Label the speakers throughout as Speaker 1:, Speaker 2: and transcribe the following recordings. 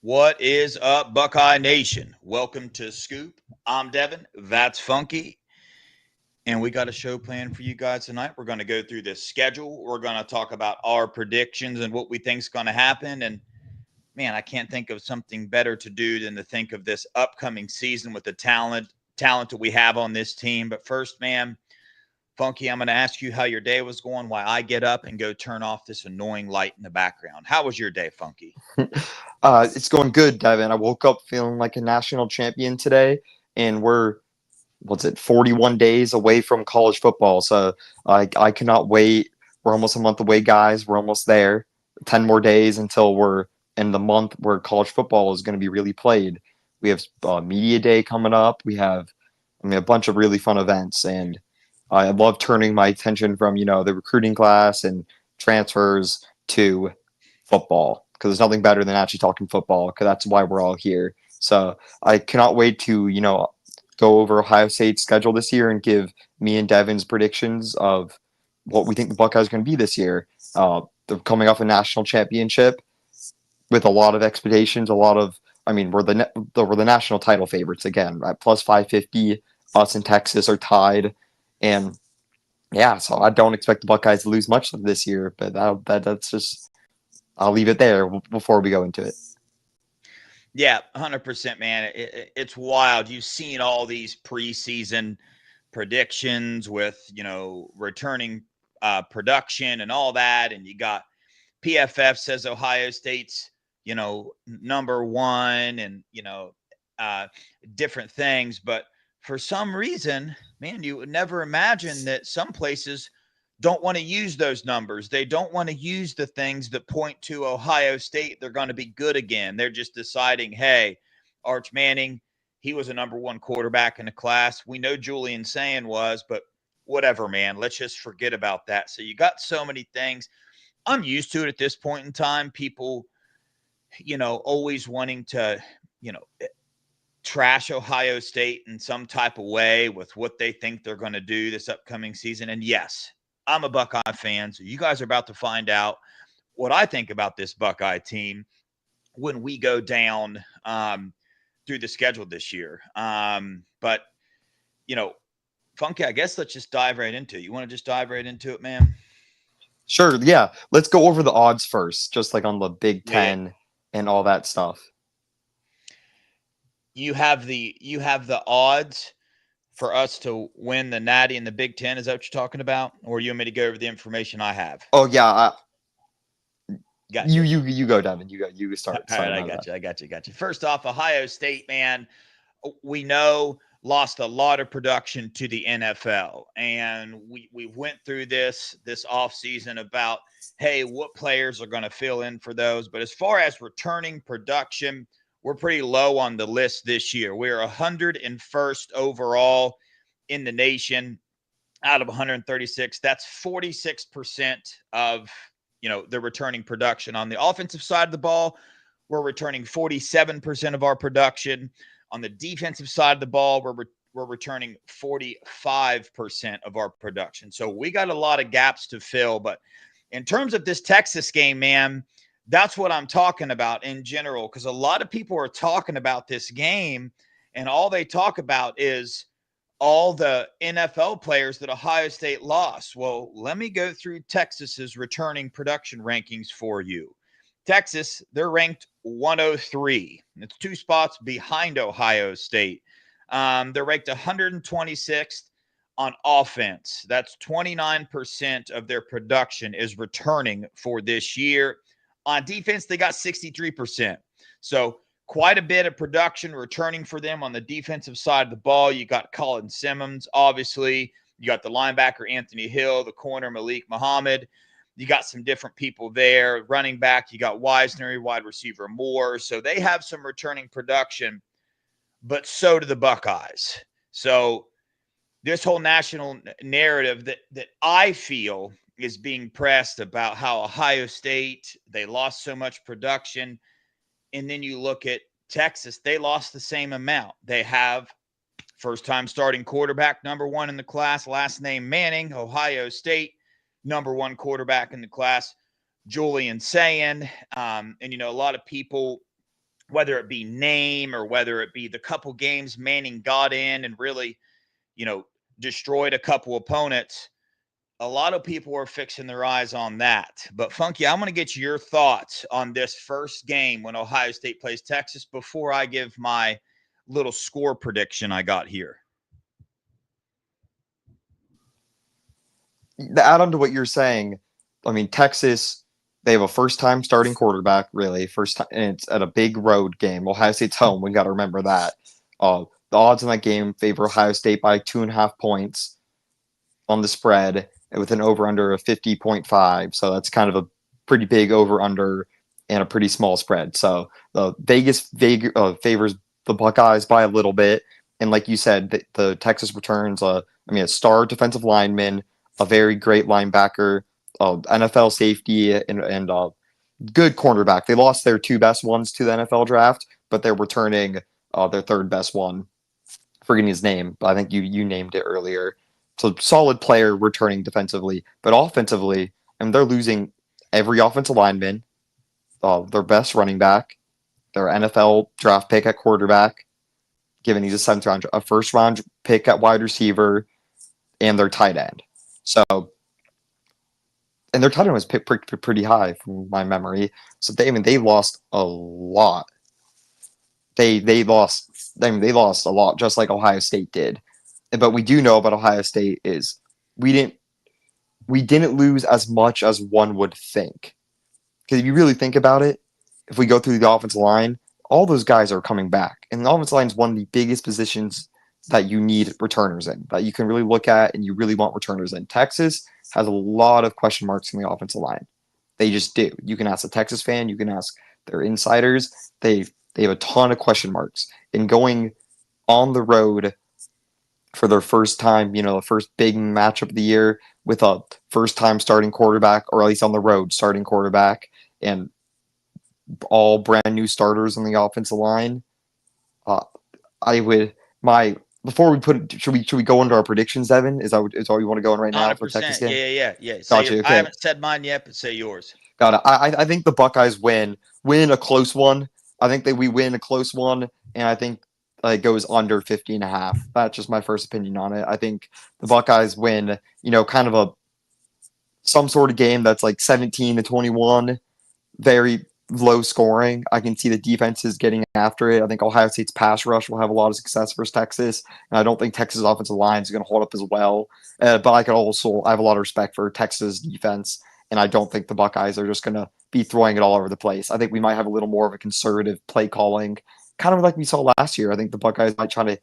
Speaker 1: What is up, Buckeye Nation? Welcome to Scoop. I'm Devan. That's Funky. And we got a show planned for you guys tonight. We're going to go through this schedule. We're going to talk about our predictions and what we think is going to happen. And man, I can't think of something better to do than to think of this upcoming season with the talent that we have on this team. But first, man, Funky, I'm going to ask you how your day was going while I get up and go turn off this annoying light in the background. How was your day, Funky?
Speaker 2: It's going good, Devin. I woke up feeling like a national champion today, and we're 41 days away from college football. So I cannot wait. We're almost a month away, guys. We're almost there. 10 more days until we're in the month where college football is going to be really played. We have media day coming up. We have, a bunch of really fun events, and I love turning my attention from the recruiting class and transfers to football because there's nothing better than actually talking football because that's why we're all here. So I cannot wait to go over Ohio State's schedule this year and give me and Devin's predictions of what we think the Buckeyes are going to be this year. They're coming off a national championship with a lot of expectations. We're the national title favorites again, right? Plus 550. Us and Texas are tied, and yeah, so I don't expect the Buckeyes to lose much this year. But that's just I'll leave it there before we go into it.
Speaker 1: Yeah, 100%, man. It's wild. You've seen all these preseason predictions with, returning production and all that. And you got PFF says Ohio State's, number one and, uh, different things. But for some reason, man, you would never imagine that some places don't want to use those numbers. They don't want to use the things that point to Ohio State. They're going to be good again. They're just deciding, hey, Arch Manning, he was a number one quarterback in the class. We know Julian Sayin was, but whatever, man. Let's just forget about that. So you got so many things. I'm used to it at this point in time. People, always wanting to, you know, trash Ohio State in some type of way with what they think they're going to do this upcoming season. And yes, I'm a Buckeye fan, so you guys are about to find out what I think about this Buckeye team when we go down through the schedule this year. But you know, Funky, I guess let's just dive right into it. You want to just dive right into it, man?
Speaker 2: Sure, yeah. Let's go over the odds first, just like on the Big
Speaker 1: Yeah, yeah.
Speaker 2: Ten and all that stuff.
Speaker 1: You have the odds for us to win the Natty in the Big Ten. Is that what you're talking about, or you want me to go over the information I have?
Speaker 2: Oh yeah, you
Speaker 1: Gotcha.
Speaker 2: you you go, Devin. You
Speaker 1: All
Speaker 2: start.
Speaker 1: right,
Speaker 2: Sorry
Speaker 1: I
Speaker 2: about
Speaker 1: got
Speaker 2: that.
Speaker 1: you. I got you. Got you. First off, Ohio State, man, we know lost a lot of production to the NFL, and we went through this off season about hey, what players are going to fill in for those. But as far as returning production, we're pretty low on the list this year. We're 101st overall in the nation out of 136. That's 46% of the returning production. On the offensive side of the ball, we're returning 47% of our production. On the defensive side of the ball, we're returning 45% of our production. So we got a lot of gaps to fill. But in terms of this Texas game, man, that's what I'm talking about in general. Because a lot of people are talking about this game, and all they talk about is all the NFL players that Ohio State lost. Well, let me go through Texas's returning production rankings for you. Texas, they're ranked 103. It's two spots behind Ohio State. They're ranked 126th on offense. That's 29% of their production is returning for this year. On defense, they got 63%. So quite a bit of production returning for them on the defensive side of the ball. You got Colin Simmons, obviously. You got the linebacker Anthony Hill, the corner Malik Muhammad. You got some different people there. Running back, you got Wisner, wide receiver Moore. So they have some returning production, but so do the Buckeyes. So this whole national narrative that I feel is being pressed about how Ohio State, they lost so much production. And then you look at Texas, they lost the same amount. They have first time starting quarterback, number one in the class, last name Manning. Ohio State, number one quarterback in the class, Julian Sayin. And, a lot of people whether it be name or whether it be the couple games Manning got in and really, destroyed a couple opponents. A lot of people are fixing their eyes on that. But Funky, I'm going to get your thoughts on this first game when Ohio State plays Texas before I give my little score prediction I got here.
Speaker 2: To add on to what you're saying, I mean, Texas, they have a first-time starting quarterback, really. First time, and it's at a big road game. Ohio State's home. We got to remember that. The odds in that game favor Ohio State by 2.5 points on the spread with an over-under of 50.5. So that's kind of a pretty big over-under and a pretty small spread. So the Vegas favors the Buckeyes by a little bit. And like you said, the Texas returns a star defensive lineman, a very great linebacker, NFL safety, and good cornerback. They lost their two best ones to the NFL draft, but they're returning their third best one. Forgetting his name, but I think you named it earlier. So solid player returning defensively, but offensively, and they're losing every offensive lineman, their best running back, their NFL draft pick at quarterback, given he's a first round pick at wide receiver, and their tight end. So, and their tight end was picked pretty high from my memory. So they lost a lot. They lost a lot, just like Ohio State did. But we do know about Ohio State is we didn't lose as much as one would think. Because if you really think about it, if we go through the offensive line, all those guys are coming back. And the offensive line is one of the biggest positions that you need returners in, that you can really look at and you really want returners in. Texas has a lot of question marks in the offensive line. They just do. You can ask a Texas fan, you can ask their insiders. They have a ton of question marks. And going on the road for their first time, the first big matchup of the year with a first-time starting quarterback, or at least on the road starting quarterback, and all brand new starters on the offensive line. Before we should we go into our predictions, Evan? Is that you want to go in right now for the Texas
Speaker 1: 100%.
Speaker 2: game?
Speaker 1: Yeah.
Speaker 2: Gotcha. Okay.
Speaker 1: I haven't said mine yet, but say yours.
Speaker 2: Got it. I think the Buckeyes win a close one. I think that we win a close one, and I think it goes under 50.5. That's just my first opinion on it. I think the Buckeyes win, kind of some sort of game that's like 17-21, very low scoring. I can see the defenses getting after it. I think Ohio State's pass rush will have a lot of success versus Texas, and I don't think Texas' offensive line is going to hold up as well. But I have a lot of respect for Texas defense, and I don't think the Buckeyes are just going to be throwing it all over the place. I think we might have a little more of a conservative play calling, kind of like we saw last year. I think the Buckeyes might try to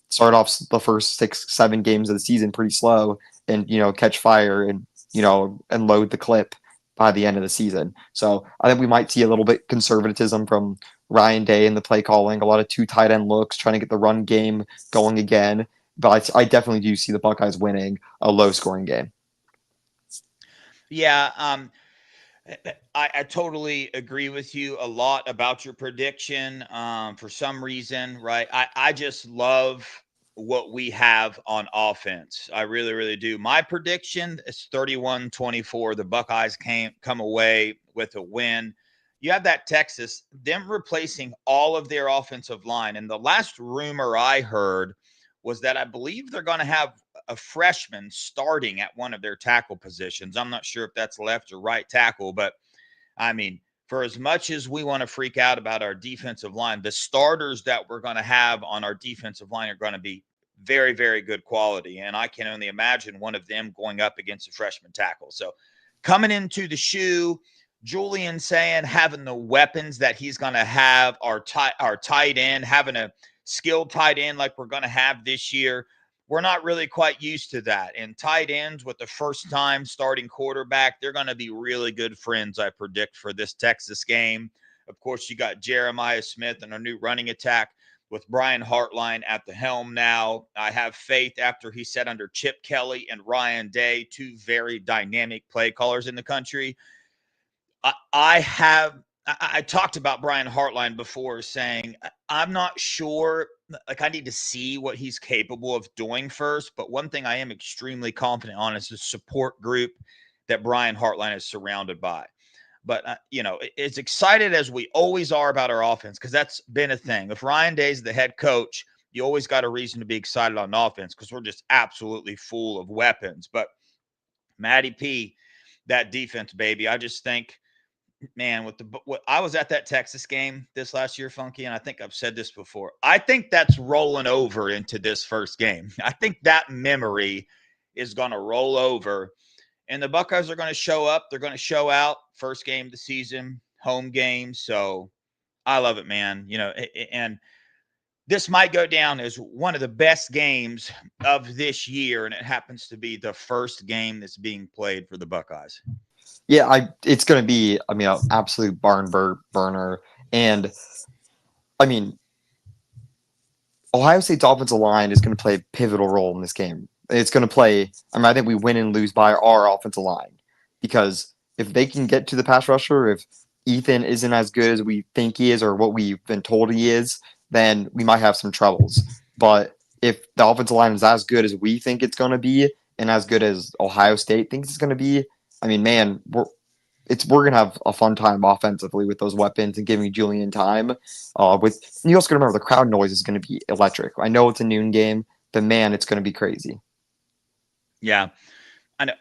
Speaker 2: start off the first 6-7 games of the season pretty slow and, catch fire and, and load the clip by the end of the season. So I think we might see a little bit conservatism from Ryan Day in the play calling, a lot of 2 tight end looks, trying to get the run game going again. But I definitely do see the Buckeyes winning a low scoring game.
Speaker 1: Yeah, I totally agree with you a lot about your prediction. For some reason, right? I just love what we have on offense. I really, really do. My prediction is 31-24. The Buckeyes come away with a win. You have that Texas, them replacing all of their offensive line. And the last rumor I heard was that I believe they're going to have a freshman starting at one of their tackle positions. I'm not sure if that's left or right tackle, but I mean, for as much as we want to freak out about our defensive line, the starters that we're going to have on our defensive line are going to be very, very good quality. And I can only imagine one of them going up against a freshman tackle. So coming into the shoe, Julian saying having the weapons that he's going to have, our tight end, having a skilled tight end like we're going to have this year. We're not really quite used to that. And tight ends with the first time starting quarterback, they're going to be really good friends, I predict, for this Texas game. Of course, you got Jeremiah Smith and a new running attack with Brian Hartline at the helm now. I have faith after he said under Chip Kelly and Ryan Day, 2 very dynamic play callers in the country. I talked about Brian Hartline before, saying I'm not sure, like I need to see what he's capable of doing first. But one thing I am extremely confident on is the support group that Brian Hartline is surrounded by. But, as excited as we always are about our offense, because that's been a thing. If Ryan Day's the head coach, you always got a reason to be excited on offense because we're just absolutely full of weapons. But Matty P, that defense, baby, I just think, man, I was at that Texas game this last year, Funky, and I think I've said this before. I think that's rolling over into this first game. I think that memory is going to roll over, and the Buckeyes are going to show up. They're going to show out. First game of the season, home game. So I love it, man. And this might go down as one of the best games of this year, and it happens to be the first game that's being played for the Buckeyes.
Speaker 2: Yeah, it's going to be, an absolute barn burner. And, Ohio State's offensive line is going to play a pivotal role in this game. It's going to play, I think we win and lose by our offensive line. Because if they can get to the pass rusher, if Ethan isn't as good as we think he is or what we've been told he is, then we might have some troubles. But if the offensive line is as good as we think it's going to be and as good as Ohio State thinks it's going to be, man, we're going to have a fun time offensively with those weapons and giving Julian time. You also got to remember the crowd noise is going to be electric. I know it's a noon game, but man, it's going to be crazy.
Speaker 1: Yeah, I know.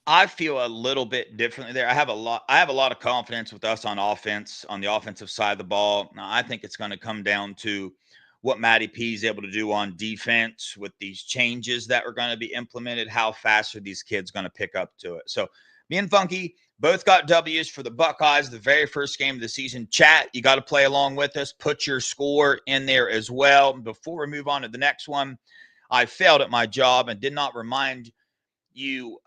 Speaker 1: I feel a little bit differently there. I have a lot of confidence with us on offense, on the offensive side of the ball. Now, I think it's going to come down to what Matty P is able to do on defense with these changes that are going to be implemented. How fast are these kids going to pick up to it? So me and Funky both got W's for the Buckeyes, the very first game of the season. Chat, you got to play along with us. Put your score in there as well. Before we move on to the next one, I failed at my job and did not remind you,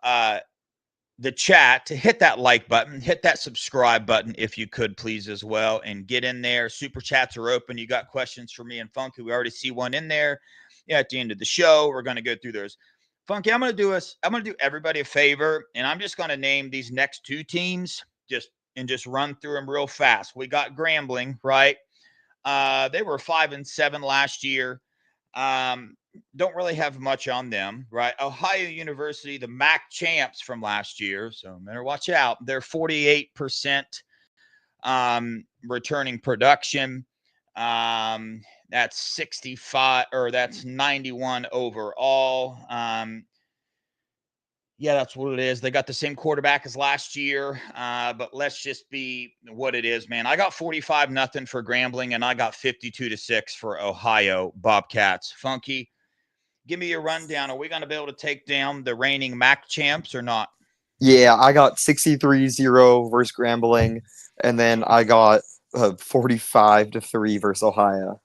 Speaker 1: the chat, to hit that like button, hit that subscribe button if you could, please, as well, and get in there. Super chats are open. You got questions for me and Funky? We already see one in there. Yeah, at the end of the show, we're going to go through those. Funky, I'm going to do everybody a favor, and I'm just going to name these next two teams just run through them real fast. We got Grambling, right? They were 5-7 last year. Don't really have much on them, right? Ohio University, the MAC champs from last year, so better watch out. They're 48% returning production. That's 65, or that's 91 overall. Yeah, that's what it is. They got the same quarterback as last year, but let's just be what it is, man. I got 45-0 for Grambling, and I got 52-6 for Ohio Bobcats. Funky, give me your rundown. Are we going to be able to take down the reigning MAC champs or not?
Speaker 2: Yeah, I got 63-0 versus Grambling, and then I got 45-3 versus Ohio.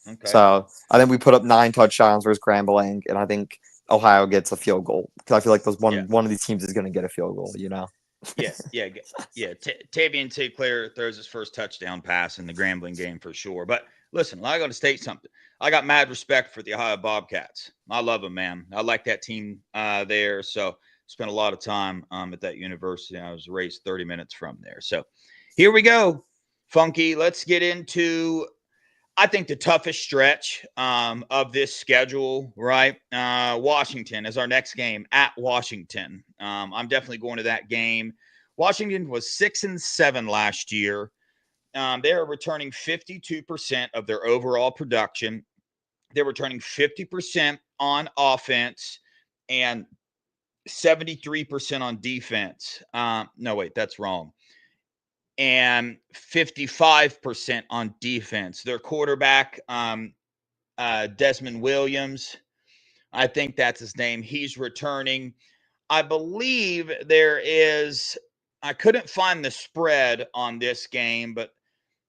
Speaker 2: Okay. So I think we put up 9 touchdowns versus Grambling, and I think Ohio gets a field goal because I feel like one of these teams is going to get a field goal.
Speaker 1: Yeah. Tavian Tclair throws his first touchdown pass in the Grambling game for sure. But listen, I got to state something. I got mad respect for the Ohio Bobcats. I love them, man. I like that team there. So spent a lot of time at that university. I was raised 30 minutes from there. So here we go, Funky. Let's get into, I think, the toughest stretch of this schedule, right? Washington is our next game, at Washington. I'm definitely going to that game. Washington was 6-7 last year. They are returning 52% of their overall production. They're returning 50% on offense and 73% on defense. No, wait, that's wrong. And 55% on defense. Their quarterback, Desmond Williams, I think that's his name. He's returning. I believe I couldn't find the spread on this game, but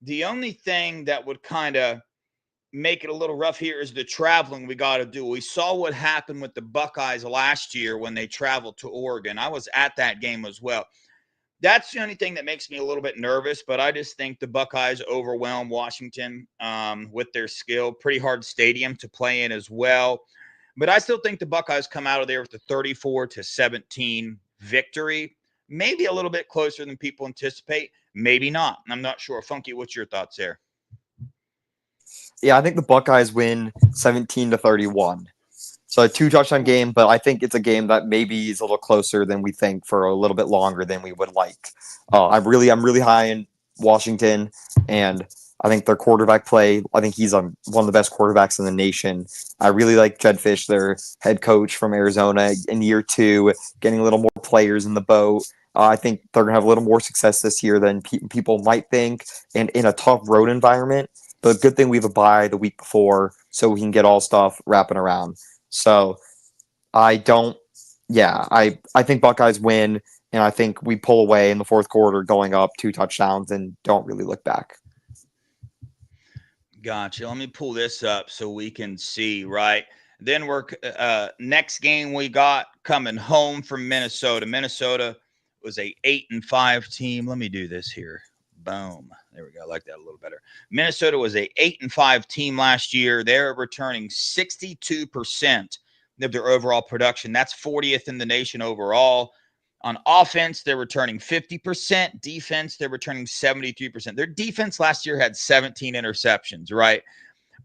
Speaker 1: the only thing that would kind of make it a little rough here is the traveling we got to do. We saw what happened with the Buckeyes last year when they traveled to Oregon. I was at that game as well. That's the only thing that makes me a little bit nervous, but I just think the Buckeyes overwhelm Washington with their skill. Pretty hard stadium to play in as well. But I still think the Buckeyes come out of there with a 34-17 victory. Maybe a little bit closer than people anticipate. Maybe not. I'm not sure. Funky, what's your thoughts there?
Speaker 2: Yeah, I think the Buckeyes win 17-31. So a 2 touchdown game, but I think it's a game that maybe is a little closer than we think for a little bit longer than we would like. I'm really high in Washington, and I think their quarterback play. I think he's one of the best quarterbacks in the nation. I really like Jed Fish, their head coach from Arizona, in year 2, getting a little more players in the boat. I think they're gonna have a little more success this year than people might think, and in a tough road environment. But good thing we have a bye the week before, so we can get all stuff wrapping around. So I don't, yeah, I think Buckeyes win, and I think we pull away in the fourth quarter, going up 2 touchdowns, and don't really look back.
Speaker 1: Gotcha. Let me pull this up so we can see, right? Then we're next game we got coming home from Minnesota. Minnesota was a 8-5 team. Let me do this here. Boom. There we go. I like that a little better. Minnesota was a 8-5 team last year. They're returning 62% of their overall production. That's 40th in the nation overall. On offense, they're returning 50%. Defense, they're returning 73%. Their defense last year had 17 interceptions, right?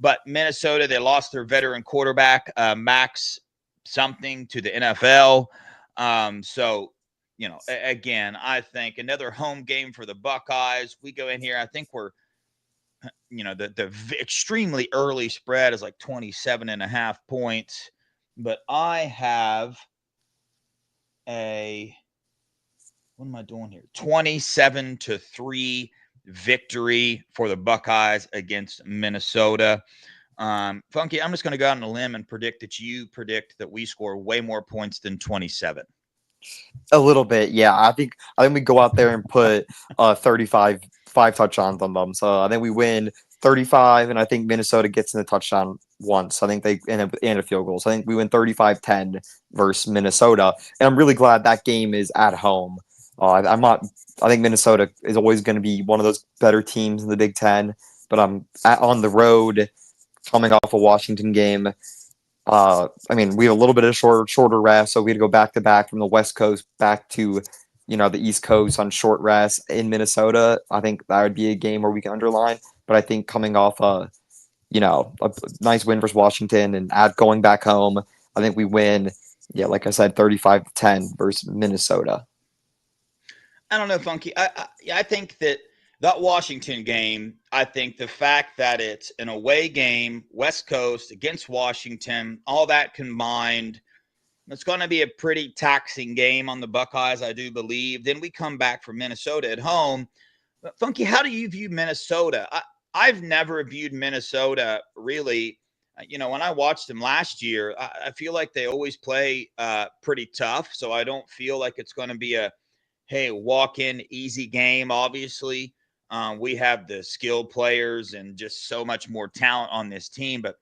Speaker 1: But Minnesota, they lost their veteran quarterback, Max something, to the NFL. So, again, I think another home game for the Buckeyes. We go in here. I think we're, the extremely early spread is like 27.5 points. But I have what am I doing here? 27-3 victory for the Buckeyes against Minnesota. Funky, I'm just going to go out on a limb and predict that we score way more points than 27.
Speaker 2: A little bit, yeah. I think we go out there and put 35 touchdowns on them. So I think we win 35, and I think Minnesota gets in the touchdown once. I think they end a field goal. So I think we win 35-10 versus Minnesota, and I'm really glad that game is at home. I'm not. I think Minnesota is always going to be one of those better teams in the Big Ten, but I'm on the road, coming off a Washington game. I mean, we have a little bit of shorter rest, so we had to go back to back from the West Coast back to, the East Coast on short rest in Minnesota. I think that would be a game where we can underline. But I think coming off a nice win versus Washington and going back home, I think we win. Yeah, like I said, 35-10 versus Minnesota.
Speaker 1: I don't know, Funky. I think that Washington game, I think the fact that it's an away game, West Coast against Washington, all that combined, it's going to be a pretty taxing game on the Buckeyes, I do believe. Then we come back from Minnesota at home. But Funky, how do you view Minnesota? I've never viewed Minnesota really. When I watched them last year, I feel like they always play pretty tough. So I don't feel like it's going to be a walk-in easy game. Obviously, we have the skilled players and just so much more talent on this team, but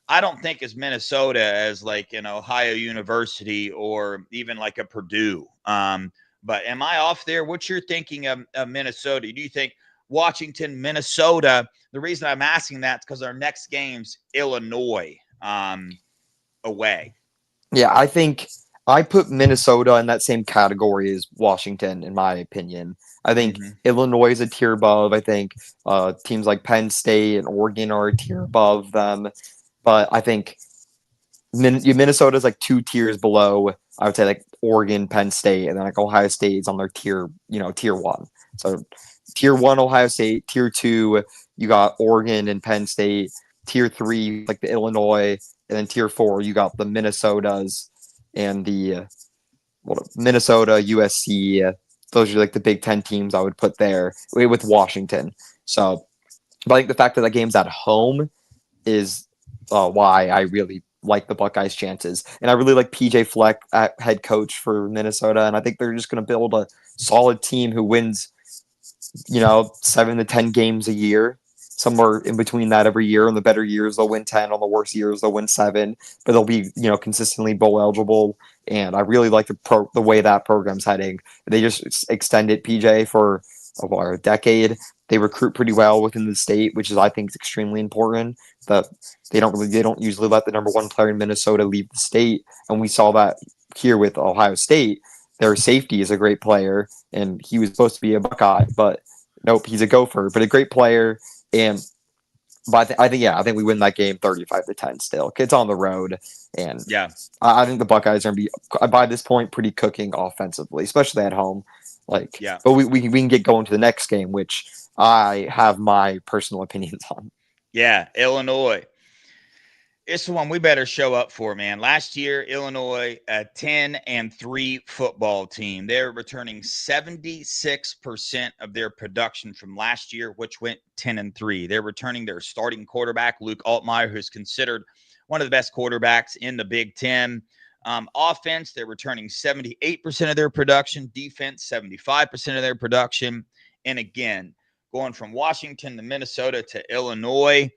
Speaker 1: I don't think as Minnesota as like an Ohio University or even like a Purdue. But am I off there? What's your thinking of Minnesota? Do you think Washington, Minnesota? The reason I'm asking that is because our next game's Illinois away.
Speaker 2: Yeah, I think I put Minnesota in that same category as Washington, in my opinion. I think Illinois is a tier above. I think teams like Penn State and Oregon are a tier above them. But I think Minnesota is like 2 tiers below. I would say like Oregon, Penn State, and then like Ohio State is on their tier 1. So tier 1, Ohio State. Tier 2, you got Oregon and Penn State. Tier 3, like the Illinois, and then tier 4, you got the Minnesotas and the Minnesota, USC. Those are like the Big Ten teams I would put there with Washington. So, but I think the fact that game's at home is why I really like the Buckeyes' chances. And I really like PJ Fleck at head coach for Minnesota. And I think they're just going to build a solid team who wins, 7 to 10 games a year, somewhere in between that every year. On the better years, they'll win 10. On the worst years, they'll win 7. But they'll be, consistently bowl eligible. And I really like the way that program's heading. They just extended PJ for a decade. They recruit pretty well within the state, which is, I think, is extremely important. That they don't usually let the number 1 player in Minnesota leave the state, and we saw that here with Ohio State. Their safety is a great player, and he was supposed to be a Buckeye, but nope, he's a Gopher, but a great player. And But I think we win that game 35-10 still. It's on the road, and
Speaker 1: Yeah.
Speaker 2: I think the Buckeyes are going to be, by this point, pretty cooking offensively, especially at home.
Speaker 1: Yeah.
Speaker 2: But we can get going to the next game, which I have my personal opinions on.
Speaker 1: Yeah. Illinois. It's the one we better show up for, man. Last year, Illinois, a 10-3 football team. They're returning 76% of their production from last year, which went 10-3. They're returning their starting quarterback, Luke Altmaier, who's considered one of the best quarterbacks in the Big Ten. Offense, they're returning 78% of their production. Defense, 75% of their production. And again, going from Washington to Minnesota to Illinois,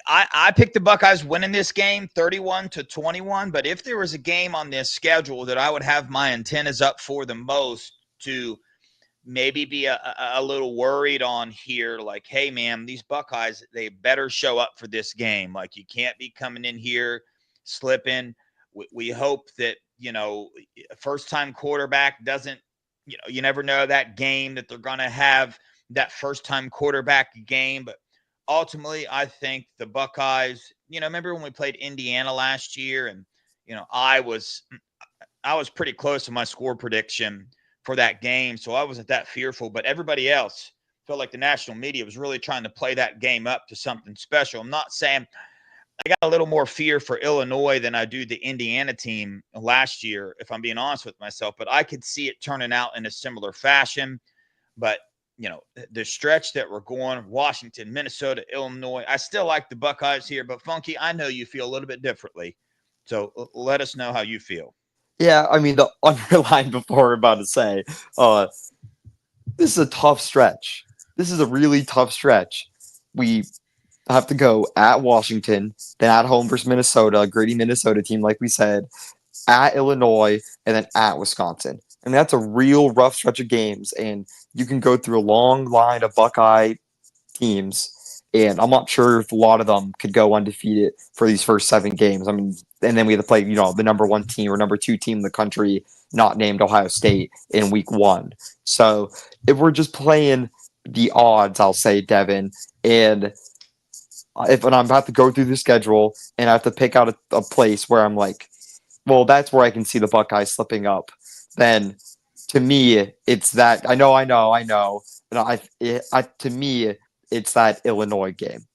Speaker 1: I picked the Buckeyes winning this game 31-21, but if there was a game on this schedule that I would have my antennas up for the most to maybe be a little worried on here, like, hey, man, these Buckeyes, they better show up for this game. Like, you can't be coming in here slipping. We hope that, a first-time quarterback doesn't, you never know that game that they're going to have that first-time quarterback game, but ultimately, I think the Buckeyes, remember when we played Indiana last year and, I was pretty close to my score prediction for that game. So I wasn't that fearful, but everybody else felt like the national media was really trying to play that game up to something special. I'm not saying I got a little more fear for Illinois than I do the Indiana team last year, if I'm being honest with myself, but I could see it turning out in a similar fashion. But the stretch that we're going, Washington, Minnesota, Illinois, I still like the Buckeyes here, but Funky, I know you feel a little bit differently. So let us know how you feel.
Speaker 2: Yeah, I mean, the underline before we're about to say, this is a tough stretch. This is a really tough stretch. We have to go at Washington, then at home versus Minnesota, a gritty Minnesota team, like we said, at Illinois, and then at Wisconsin. And that's a real rough stretch of games. And you can go through a long line of Buckeye teams, and I'm not sure if a lot of them could go undefeated for these first 7 games. I mean, and then we have to play, the number 1 team or number 2 team in the country, not named Ohio State, in week 1. So if we're just playing the odds, I'll say, Devin, and when I'm about to go through the schedule and I have to pick out a place where I'm like, well, that's where I can see the Buckeyes slipping up, then to me, it's that I know. And to me, it's that Illinois game.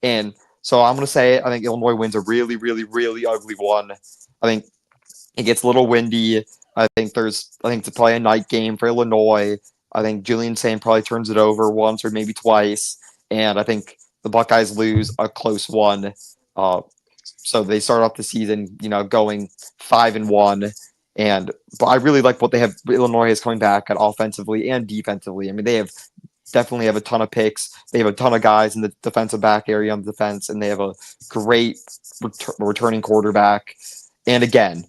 Speaker 2: And so I'm going to say I think Illinois wins a really, really, really ugly one. I think it gets a little windy. I think to play a night game for Illinois. I think Julian Saint probably turns it over once or maybe twice. And I think the Buckeyes lose a close one. So they start off the season, going 5-1. But I really like what they have. Illinois is coming back at offensively and defensively. I mean, they definitely have a ton of picks. They have a ton of guys in the defensive back area on the defense, and they have a great returning quarterback. And again,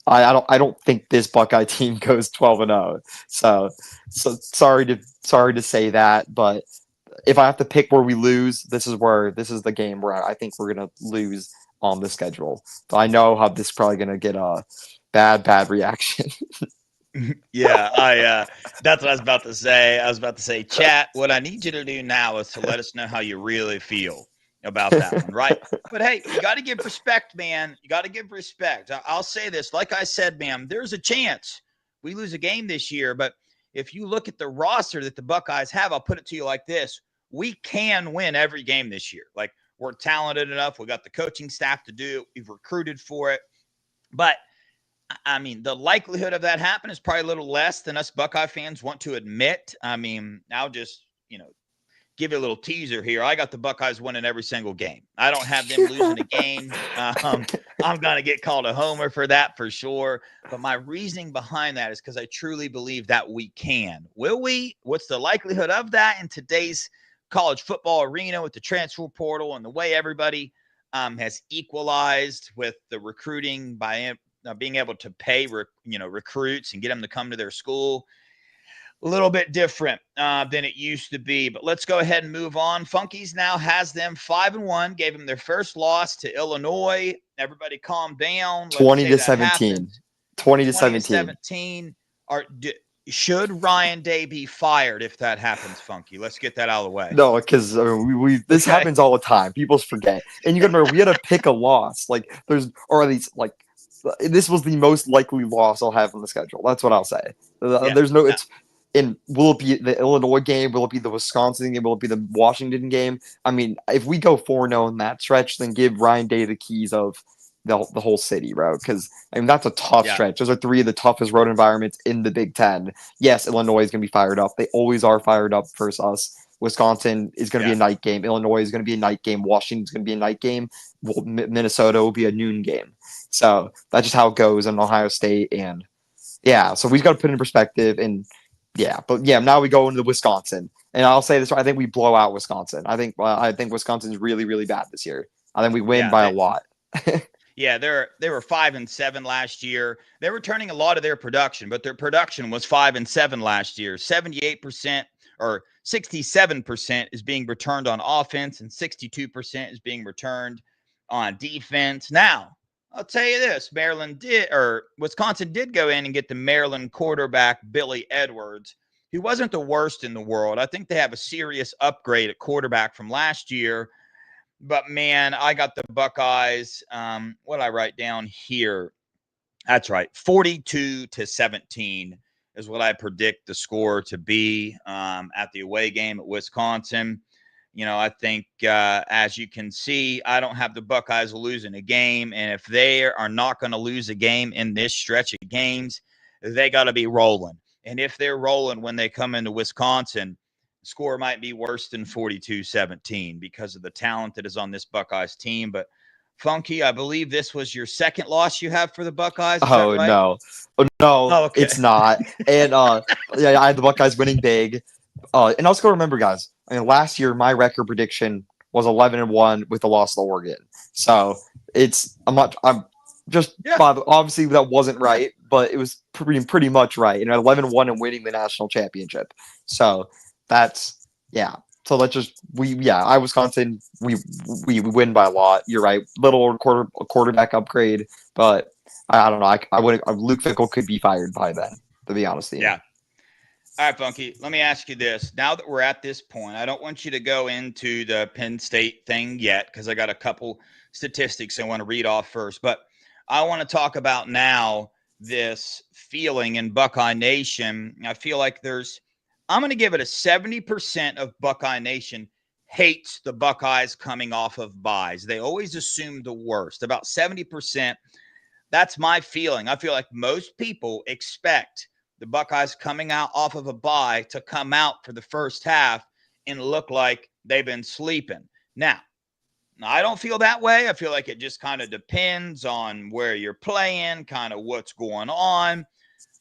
Speaker 2: I don't think this Buckeye team goes 12-0. So sorry to say that, but if I have to pick where we lose, this is the game where I think we're gonna lose on the schedule. But I know how this is probably gonna get a bad reaction.
Speaker 1: Yeah, that's what I was about to say. I was about to say, chat, what I need you to do now is to let us know how you really feel about that one, right? But hey, you got to give respect, man. You got to give respect. I'll say this, like I said, man, there's a chance we lose a game this year, but if you look at the roster that the Buckeyes have, I'll put it to you like this. We can win every game this year. Like, we're talented enough. We got the coaching staff to do it. We've recruited for it. But I mean, the likelihood of that happening is probably a little less than us Buckeye fans want to admit. I mean, I'll just, give you a little teaser here. I got the Buckeyes winning every single game. I don't have them losing a game. I'm going to get called a homer for that for sure. But my reasoning behind that is because I truly believe that we can. Will we? What's the likelihood of that in today's college football arena with the transfer portal and the way everybody has equalized with the recruiting by being able to pay, recruits and get them to come to their school? A little bit different than it used to be. But let's go ahead and move on. Funky's now has them 5-1, gave them their first loss to Illinois. Everybody calm down.
Speaker 2: 20-17. 20-17.
Speaker 1: 20-17. Should Ryan Day be fired if that happens, Funky? Let's get that out of the way.
Speaker 2: No, because we this
Speaker 1: Okay.
Speaker 2: happens all the time. People forget, and you got to remember we had to pick a loss. Like or at least this was the most likely loss I'll have on the schedule. That's what I'll say.
Speaker 1: Yeah.
Speaker 2: There's no it's. And will it be the Illinois game? Will it be the Wisconsin game? Will it be the Washington game? I mean, if we go 4-0 in that stretch, then give Ryan Day the keys of the whole city, bro. Because I mean, that's a tough stretch. Those are three of the toughest road environments in the Big Ten. Yes, Illinois is going to be fired up. They always are fired up versus us. Wisconsin is going to be a night game. Illinois is going to be a night game. Washington's going to be a night game. Well, Minnesota will be a noon game. So that's just how it goes in Ohio State. And yeah, so we've got to put it in perspective. And now we go into Wisconsin. And I'll say this: I think we blow out Wisconsin. I think Wisconsin's really, really bad this year. I think we win by a lot.
Speaker 1: Yeah, they were 5-7 last year. They were turning a lot of their production, but their production was 5-7 last year. 78% or 67% is being returned on offense, and 62% is being returned on defense. Now, I'll tell you this: Wisconsin did go in and get the Maryland quarterback Billy Edwards, who wasn't the worst in the world. I think they have a serious upgrade at quarterback from last year. But, man, I got the Buckeyes. What did I write down here? That's right. 42-17 is what I predict the score to be at the away game at Wisconsin. I think, as you can see, I don't have the Buckeyes losing a game. And if they are not going to lose a game in this stretch of games, they got to be rolling. And if they're rolling when they come into Wisconsin, score might be worse than 42-17 because of the talent that is on this Buckeyes team. But Funky, I believe this was your second loss you have for the Buckeyes. Is that right?
Speaker 2: No,
Speaker 1: okay.
Speaker 2: It's not. And I had the Buckeyes winning big. And also remember, guys, I mean, last year my record prediction was 11-1 with the loss to Oregon. So obviously that wasn't right, but it was pretty much right. 11-1 and winning the national championship. So that's So let's just Wisconsin we win by a lot. You're right, little quarterback upgrade, but I don't know. I would Luke Fickell could be fired by then. To be honest with you.
Speaker 1: Yeah. All right, Funky. Let me ask you this: now that we're at this point, I don't want you to go into the Penn State thing yet because I got a couple statistics I want to read off first, but I want to talk about now this feeling in Buckeye Nation. I feel like I'm going to give it a 70% of Buckeye Nation hates the Buckeyes coming off of buys. They always assume the worst. About 70%. That's my feeling. I feel like most people expect the Buckeyes coming out off of a bye to come out for the first half and look like they've been sleeping. Now, I don't feel that way. I feel like it just kind of depends on where you're playing, kind of what's going on.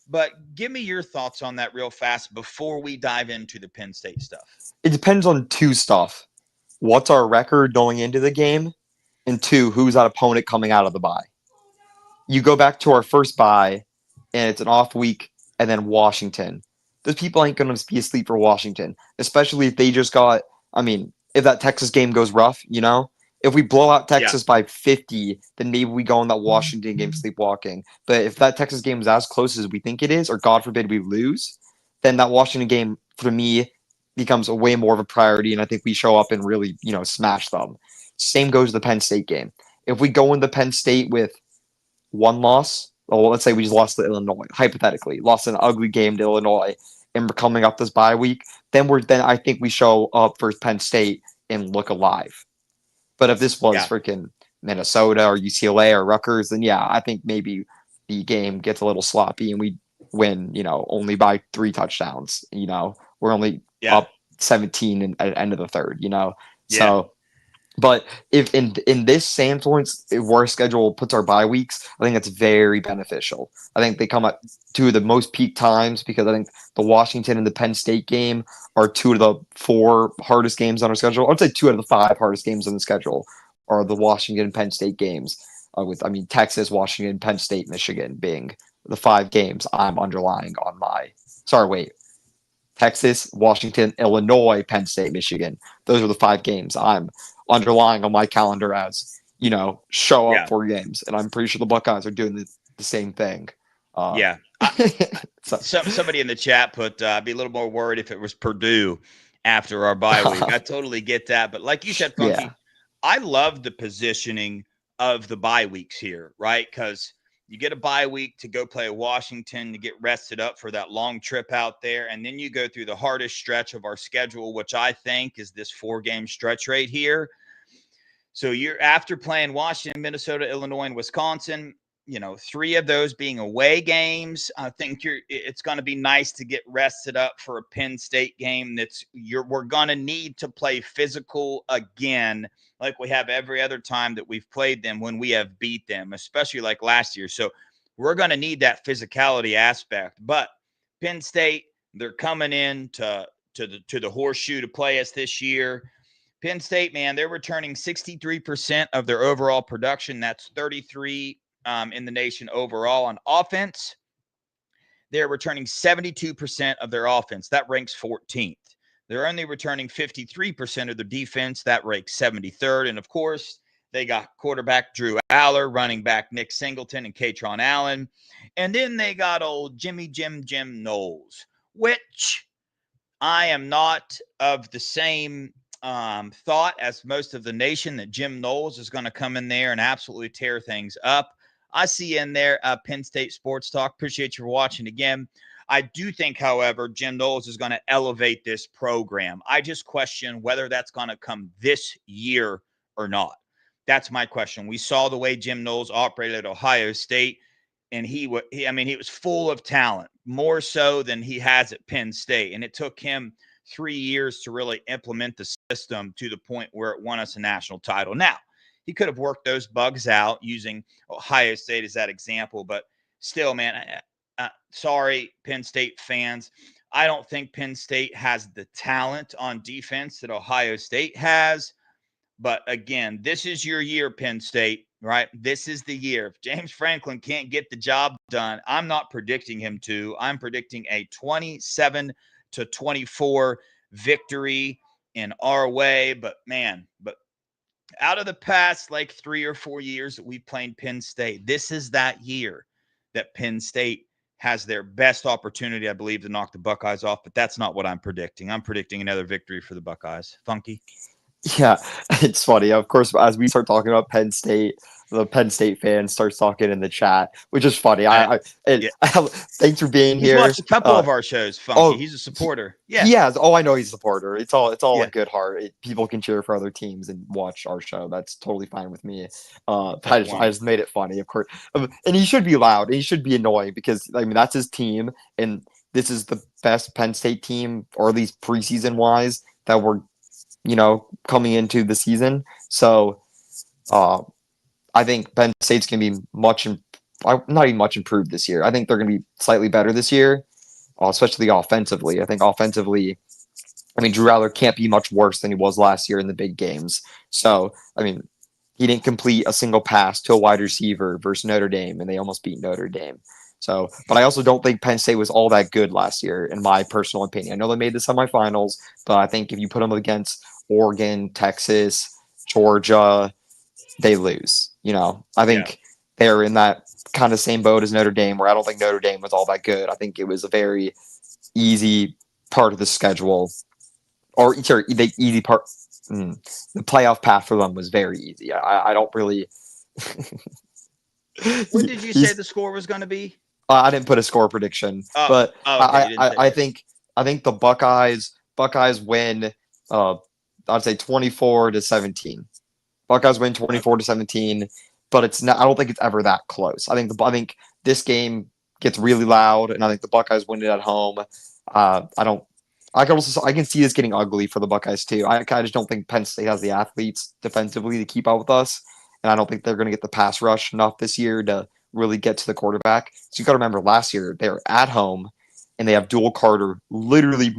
Speaker 1: But give me your thoughts on that real fast before we dive into the Penn State stuff.
Speaker 2: It depends on two stuff. What's our record going into the game? And two, who's that opponent coming out of the bye? You go back to our first bye, and it's an off week, and then Washington. Those people ain't going to be asleep for Washington, especially if they just got – if that Texas game goes rough, If we blow out Texas by 50, then maybe we go in that Washington game sleepwalking. But if that Texas game is as close as we think it is, or God forbid we lose, then that Washington game, for me, becomes a way more of a priority, and I think we show up and really, smash them. Same goes to the Penn State game. If we go into Penn State with one loss, well, let's say we just lost to Illinois, hypothetically, lost an ugly game to Illinois, and we're coming up this bye week, then I think we show up for Penn State and look alive. But if this was freaking Minnesota or UCLA or Rutgers, then I think maybe the game gets a little sloppy and we win, only by 3 touchdowns. We're only up 17 at the end of the third, So, but if in this standpoint, where our schedule puts our bye weeks, I think that's very beneficial. I think they come at 2 of the most peak times because I think the Washington and the Penn State game are 2 of the 4 hardest games on our schedule. I'd say 2 out of the 5 hardest games on the schedule are the Washington and Penn State games. Texas, Washington, Penn State, Michigan being the 5 games I'm underlying on my. Texas, Washington, Illinois, Penn State, Michigan. Those are the 5 games I'm underlying on my calendar as, show up for games. And I'm pretty sure the Buckeyes are doing the same thing.
Speaker 1: Yeah.
Speaker 2: So,
Speaker 1: Somebody in the chat put, I'd be a little more worried if it was Purdue after our bye week. I totally get that. But like you said,
Speaker 2: yeah.
Speaker 1: Funky, I love the positioning of the bye weeks here, right? Because you get a bye week to go play Washington to get rested up for that long trip out there. And then you go through the hardest stretch of our schedule, which I think is this 4-game stretch right here. So you're after playing Washington, Minnesota, Illinois, and Wisconsin, 3 of those being away games. I think it's going to be nice to get rested up for a Penn State game we're going to need to play physical again, like we have every other time that we've played them when we have beat them, especially like last year. So we're going to need that physicality aspect. But Penn State, they're coming in to the horseshoe to play us this year. Penn State, man, they're returning 63% of their overall production. That's 33 in the nation overall on offense. They're returning 72% of their offense. That ranks 14th. They're only returning 53% of their defense. That ranks 73rd. And of course, they got quarterback Drew Aller, running back Nick Singleton and Katron Allen. And then they got old Jim Knowles, which I am not of the same thought as most of the nation that Jim Knowles is going to come in there and absolutely tear things up. I see in there Penn State Sports Talk. Appreciate you for watching again. I do think, however, Jim Knowles is going to elevate this program. I just question whether that's going to come this year or not. That's my question. We saw the way Jim Knowles operated at Ohio State, and he was full of talent, more so than he has at Penn State. And it took him 3 years to really implement the system to the point where it won us a national title. Now, he could have worked those bugs out using Ohio State as that example, but still, man, sorry, Penn State fans. I don't think Penn State has the talent on defense that Ohio State has. But again, this is your year, Penn State, right? This is the year. If James Franklin can't get the job done, I'm not predicting him to. I'm predicting a 27-24 victory in our way. But out of the past like 3 or 4 years that we've played Penn State, this is that year that Penn State has their best opportunity, I believe, to knock the Buckeyes off. But that's not what I'm predicting. I'm predicting another victory for the Buckeyes. Funky?
Speaker 2: Yeah, it's funny. Of course, as we start talking about Penn State, the Penn State fan starts talking in the chat, which is funny.
Speaker 1: Yeah.
Speaker 2: Thanks for being
Speaker 1: He's
Speaker 2: here.
Speaker 1: watched a couple of our shows, Funky. He's a supporter.
Speaker 2: He has. Oh, I know he's a supporter. It's all
Speaker 1: Yeah.
Speaker 2: a good heart. People can cheer for other teams and watch our show. That's totally fine with me. I just made it funny, of course. And he should be loud. He should be annoying because that's his team, and this is the best Penn State team, or at least preseason wise, that we're coming into the season. So I think Penn State's going to be not even much improved this year. I think they're going to be slightly better this year, especially offensively. I think offensively, Drew Aller can't be much worse than he was last year in the big games. So, he didn't complete a single pass to a wide receiver versus Notre Dame, and they almost beat Notre Dame. So, but I also don't think Penn State was all that good last year, in my personal opinion. I know they made the semifinals, but I think if you put them against Oregon, Texas, Georgia, they lose. I think they're in that kind of same boat as Notre Dame, where I don't think Notre Dame was all that good. I think it was a very easy part of the schedule, or the easy part. The playoff path for them was very easy. I don't really.
Speaker 1: What did you say the score was going to be?
Speaker 2: I didn't put a score prediction, but
Speaker 1: okay.
Speaker 2: I think the Buckeyes win. I'd say 24-17. Buckeyes win 24-17, but it's not. I don't think it's ever that close. I think this game gets really loud, and I think the Buckeyes win it at home. I can see this getting ugly for the Buckeyes too. I just don't think Penn State has the athletes defensively to keep up with us, and I don't think they're going to get the pass rush enough this year to really get to the quarterback. So you got to remember, last year they're at home, and they have Dual Carter literally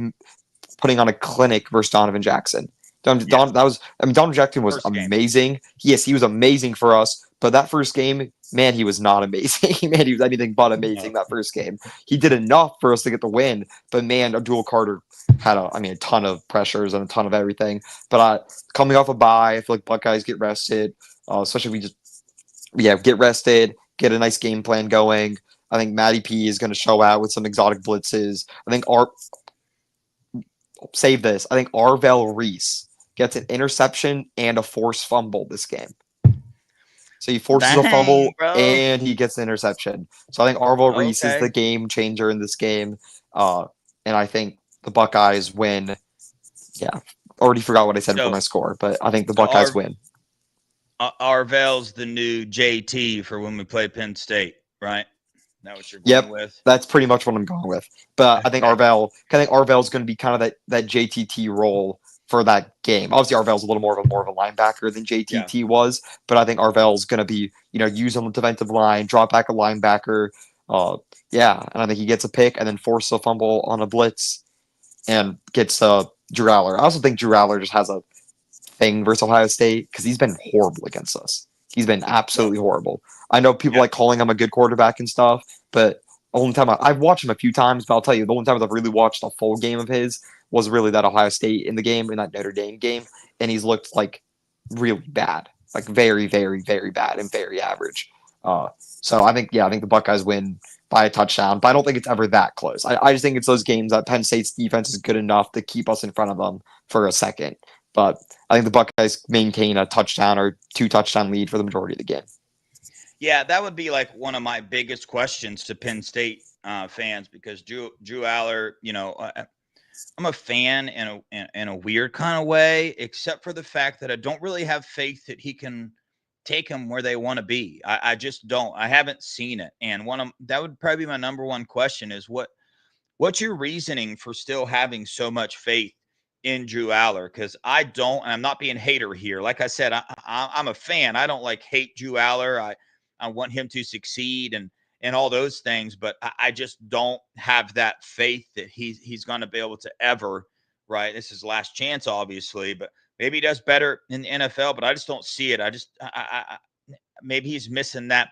Speaker 2: putting on a clinic versus Donovan Jackson. Donovan Jackson was amazing. Yes, he was amazing for us. But that first game, man, he was not amazing. Man, he was anything but amazing that first game. He did enough for us to get the win. But man, Abdul Carter had a ton of pressures and a ton of everything. But coming off a bye, I feel like Buckeyes get rested, especially if we get rested, get a nice game plan going. I think Matty P is going to show out with some exotic blitzes. I think save this. I think Arvell Reese gets an interception and a forced fumble this game. So he forces a fumble
Speaker 1: bro.
Speaker 2: and he gets an interception. So I think Arvell Reese is
Speaker 1: Okay.
Speaker 2: the game changer in this game. And I think the Buckeyes win. Yeah, already forgot what I said for my score, but I think the Buckeyes win.
Speaker 1: Arvell's the new JT for when we play Penn State, right? Is that what you're going with?
Speaker 2: That's pretty much what I'm going with. But I think Arvell's going to be kind of that JTT role for that game. Obviously, Arvell's a little more of a linebacker than JTT was, but I think Arvell's going to be used on the defensive line, drop back a linebacker. And I think he gets a pick and then forces a fumble on a blitz and gets Drew Aller. I also think Drew Aller just has a thing versus Ohio State because he's been horrible against us. He's been absolutely horrible. I know people like calling him a good quarterback and stuff, but the only time I've watched him a few times, but I'll tell you, the only time I've really watched a full game of his was really that Ohio State in that Notre Dame game, and he's looked like really bad, like very, very, very bad and very average. So I think the Buckeyes win by a touchdown, but I don't think it's ever that close. I just think it's those games that Penn State's defense is good enough to keep us in front of them for a second. But I think the Buckeyes maintain a touchdown or 2 touchdown lead for the majority of the game.
Speaker 1: Yeah, that would be like one of my biggest questions to Penn State fans because Drew Aller, I'm a fan in a weird kind of way, except for the fact that I don't really have faith that he can take them where they want to be. I just don't. I haven't seen it, and that would probably be my number one question: is what's your reasoning for still having so much faith in Drew Aller? Because I don't, and I'm not being a hater here. Like I said, I'm a fan. I don't hate Drew Aller. I want him to succeed and all those things, but I just don't have that faith that he's going to be able to ever, right? This is his last chance, obviously, but maybe he does better in the NFL, but I just don't see it. Maybe he's missing that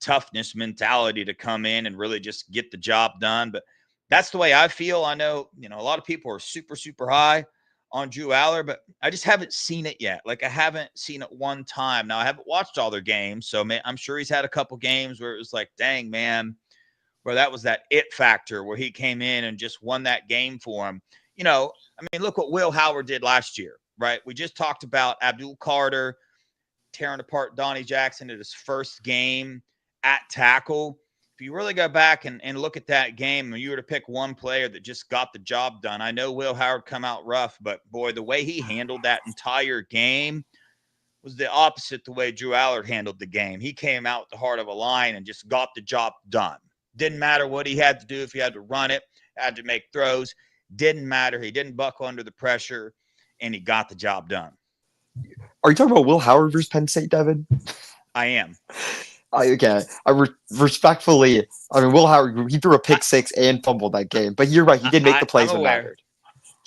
Speaker 1: toughness mentality to come in and really just get the job done. But that's the way I feel. I know, a lot of people are super, super high on Drew Aller, but I just haven't seen it yet. I haven't seen it one time. Now, I haven't watched all their games, so I'm sure he's had a couple games where it was like, dang, man, where that was that it factor where he came in and just won that game for him. Look what Will Howard did last year, right? We just talked about Abdul Carter tearing apart Donnie Jackson at his first game at tackle. If you really go back and look at that game and you were to pick one player that just got the job done, I know Will Howard come out rough, but boy, the way he handled that entire game was the opposite the way Drew Aller handled the game. He came out with the heart of a lion and just got the job done. Didn't matter what he had to do, if he had to run it, had to make throws. Didn't matter. He didn't buckle under the pressure, and he got the job done.
Speaker 2: Are you talking about Will Howard versus Penn State, Devin?
Speaker 1: I am.
Speaker 2: Respectfully, Will Howard, he threw a pick 6 and fumbled that game. But you're right, he did make the plays when it mattered.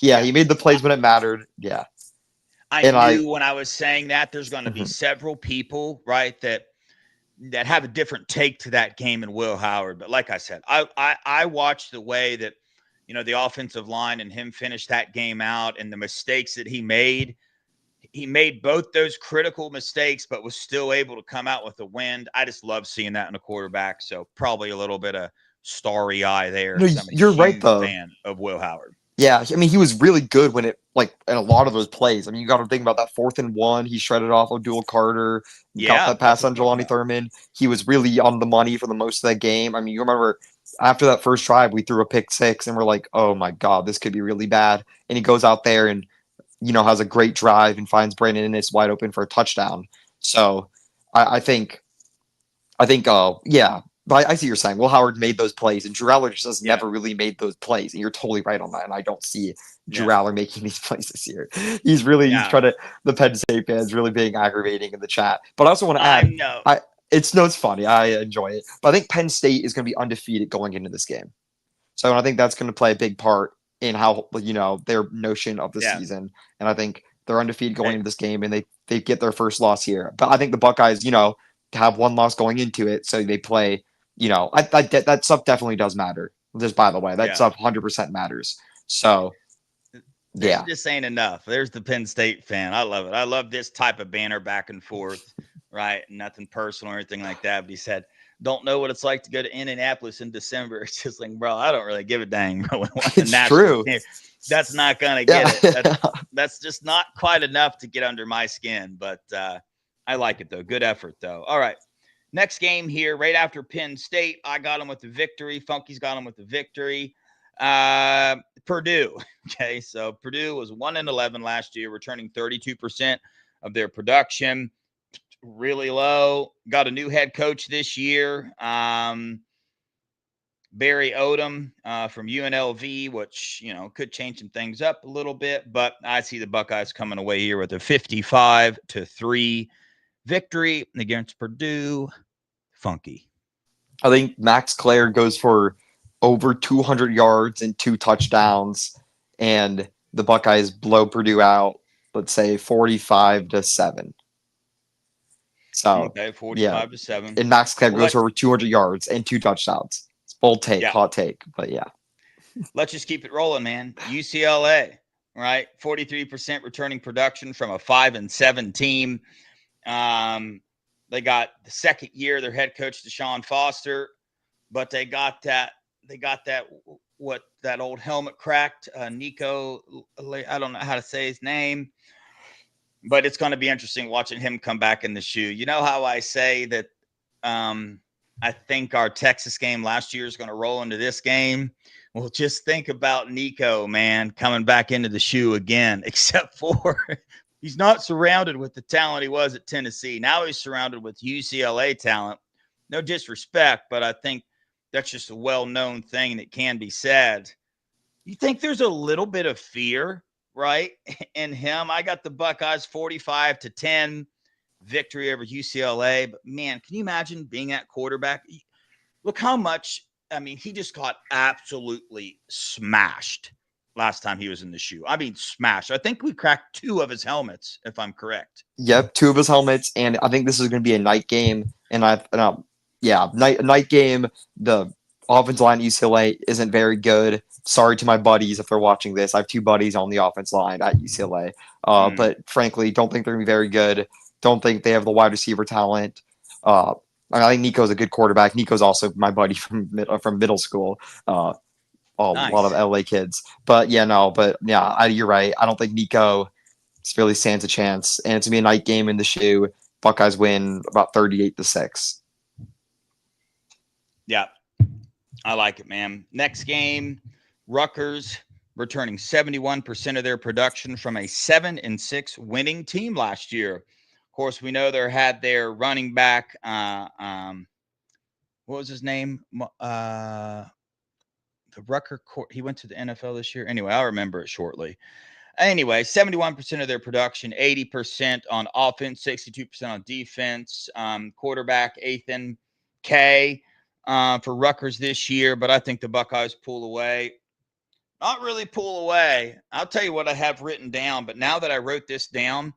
Speaker 2: Yeah, he made the plays when it mattered. Yeah.
Speaker 1: I knew when I was saying that there's going to be several people, right, that have a different take to that game in Will Howard. But like I said, I watched the way that, the offensive line and him finish that game out and the mistakes that he made. He made both those critical mistakes, but was still able to come out with a win. I just love seeing that in a quarterback. So probably a little bit of starry eye there.
Speaker 2: No, you're right, though.
Speaker 1: Fan of Will Howard.
Speaker 2: Yeah, he was really good when it in a lot of those plays. You got to think about that 4th and 1. He shredded off Abdul Carter. Got that pass on Jelani Thurman. He was really on the money for the most of that game. You remember after that first drive, we threw a pick 6, and we're like, oh my God, this could be really bad. And he goes out there and has a great drive and finds Brandon Innes wide open for a touchdown. So I think, but I see what you're saying. Will Howard made those plays, and Drew Aller just has never really made those plays. And you're totally right on that. And I don't see Drew Aller making these plays this year. He's trying to, the Penn State fans really being aggravating in the chat. But I also want to add, it's funny. I enjoy it. But I think Penn State is going to be undefeated going into this game. So I think that's going to play a big part in how, their notion of the season. And I think they're undefeated going into this game, and they get their first loss here. But I think the Buckeyes, have one loss going into it. So they play, that stuff definitely does matter. Just by the way, that stuff 100% matters. So, yeah.
Speaker 1: This ain't enough. There's the Penn State fan. I love it. I love this type of banner back and forth, right? Nothing personal or anything like that. But he said, don't know what it's like to go to Indianapolis in December. It's just like, bro, I don't really give a dang, bro. When the
Speaker 2: It's
Speaker 1: national
Speaker 2: true.
Speaker 1: team, that's not gonna
Speaker 2: Yeah.
Speaker 1: get it. That's just not quite enough to get under my skin. But I like it though. Good effort though. All right. Next game here, right after Penn State, I got them with the victory. Funky's got them with the victory. Purdue. Okay, so Purdue was 1-11 last year, returning 32% of their production. Really low. Got a new head coach this year. Barry Odom from UNLV, which, could change some things up a little bit, but I see the Buckeyes coming away here with a 55-3 victory against Purdue. Funky.
Speaker 2: I think Max Clare goes for over 200 yards and 2 touchdowns, and the Buckeyes blow Purdue out, let's say 45-7. So,
Speaker 1: Okay,
Speaker 2: yeah.
Speaker 1: 45-7.
Speaker 2: And Max Clare goes for over 200 yards and 2 touchdowns. It's bold take,
Speaker 1: Yeah.
Speaker 2: hot take, but yeah.
Speaker 1: Let's just keep it rolling, man. UCLA, right? 43% returning production from a 5-7 team. They got the second year, their head coach, Deshaun Foster, but they got that old helmet cracked, Nico, I don't know how to say his name, but it's going to be interesting watching him come back in the shoe. You know how I say that I think our Texas game last year is going to roll into this game? Well, just think about Nico, man, coming back into the shoe again, except for he's not surrounded with the talent he was at Tennessee. Now he's surrounded with UCLA talent. No disrespect, but I think that's just a well-known thing that can be said. You think there's a little bit of fear, right, in him? I got the Buckeyes 45-10 victory over UCLA. But, man, can you imagine being at quarterback? Look how much – I mean, he just got absolutely smashed last time he was in the shoe. I mean, smashed. I think we cracked 2 of his helmets, if I'm correct.
Speaker 2: Yep, 2 of his helmets, and I think this is going to be a night game. And night game. The offensive line at UCLA isn't very good. Sorry to my buddies if they're watching this. I have 2 buddies on the offense line at UCLA, but frankly, don't think they're going to be very good. Don't think they have the wide receiver talent. I think Nico's a good quarterback. Nico's also my buddy from middle school. Nice. A lot of LA kids, but you're right. I don't think Nico really stands a chance, and it's gonna be a night game in the shoe. Buckeyes win about 38-6.
Speaker 1: Yeah, I like it, man. Next game, Rutgers returning 71% of their production from a 7-6 winning team last year. Of course, we know they had their running back. What was his name? The Rutgers. He went to the NFL this year. Anyway, I'll remember it shortly. Anyway, 71% of their production, 80% on offense, 62% on defense. Quarterback Ethan K for Rutgers this year, but I think the Buckeyes pull away. Not really pull away. I'll tell you what I have written down, but now that I wrote this down,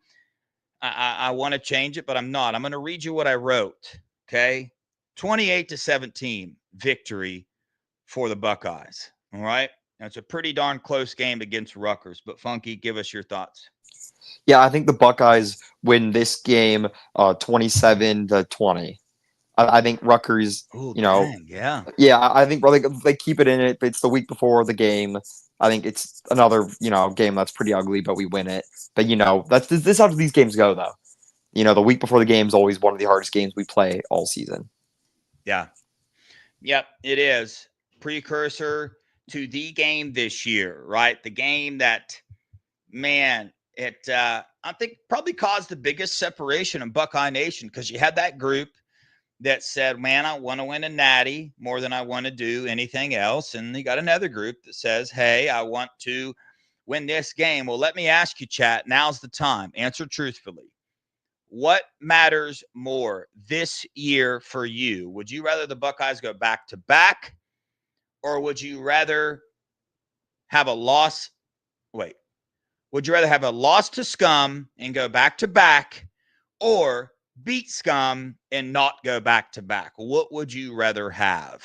Speaker 1: I want to change it, but I'm not. I'm going to read you what I wrote, okay? 28-17 victory for the Buckeyes, all right? Now, it's a pretty darn close game against Rutgers, but Funky, give us your thoughts.
Speaker 2: Yeah, I think the Buckeyes win this game 27-20. I think Rutgers,
Speaker 1: Ooh, dang,
Speaker 2: yeah, I think they keep it in it. It's the week before the game. I think it's another, game that's pretty ugly, but we win it. But this is how these games go, though. The week before the game is always one of the hardest games we play all season.
Speaker 1: Yeah. Yep, it is. Precursor to the game this year, right? The game that, man, it I think probably caused the biggest separation in Buckeye Nation, because you had that group that said, man, I want to win a natty more than I want to do anything else. And you got another group that says, hey, I want to win this game. Well, let me ask you, chat. Now's the time. Answer truthfully. What matters more this year for you? Would you rather the Buckeyes go back to back, or would you rather have a loss? Wait, would you rather have a loss to Scum and go back to back, or beat Scum and not go back to back? What would you rather have?